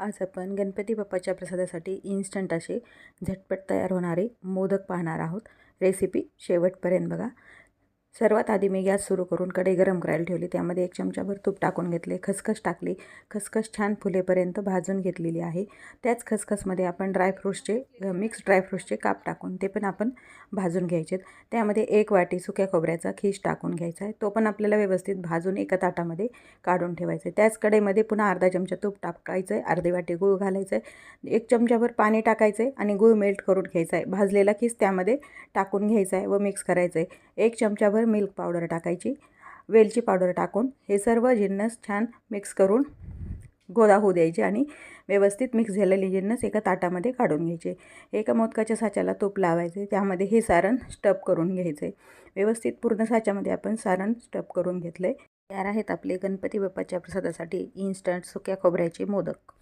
आज आपण गणपती बाप्पाच्या प्रसादासाठी इन्स्टंट असे झटपट तयार होणारे मोदक पाहणार आहोत. रेसिपी शेवटपर्यंत बघा. सर्वात आधी मी गॅस सुरू करून कढई गरम करायला ठेवली. त्यामध्ये 1 चमचाभर तूप टाकून घेतले. खसखस टाकली. खसखस छान फुलेपर्यंत भाजून घेतलेली आहे. त्याच खसखसमध्ये आपण मिक्स ड्रायफ्रूट्सचे काप टाकून ते पण आपण भाजून घ्यायचे. त्यामध्ये 1 वाटी सुक्या खोबऱ्याचा खीस टाकून घ्यायचा आहे. तो पण आपल्याला व्यवस्थित भाजून एका ताटामध्ये काढून ठेवायचं आहे. त्याच कढईमध्ये पुन्हा अर्धा चमचा तूप टाकायचं आहे. अर्धी वाटी गूळ घालायचं आहे. 1 चमचाभर पाणी टाकायचं आहे आणि गूळ मेल्ट करून घ्यायचा आहे. भाजलेला खीस त्यामध्ये टाकून घ्यायचा आहे व मिक्स करायचं आहे. 1 चमचाभर मिल्क पावडर टाकायची. वेलची पावडर टाकून हे सर्व जिन्नस छान मिक्स करून गोळा होऊ द्यायचे आणि व्यवस्थित मिक्स झालेले जिन्नस एका ताटामध्ये काढून घ्यायचे. एका मोदकाच्या साच्याला तूप लावायचे. त्यामध्ये हे सारण स्टफ करून घ्यायचे. व्यवस्थित पूर्ण साच्यामध्ये आपण सारण स्टफ करून घेतले. तयार आहेत आपले गणपती बाप्पाच्या प्रसादासाठी इन्स्टंट सुक्या खोबऱ्याचे मोदक.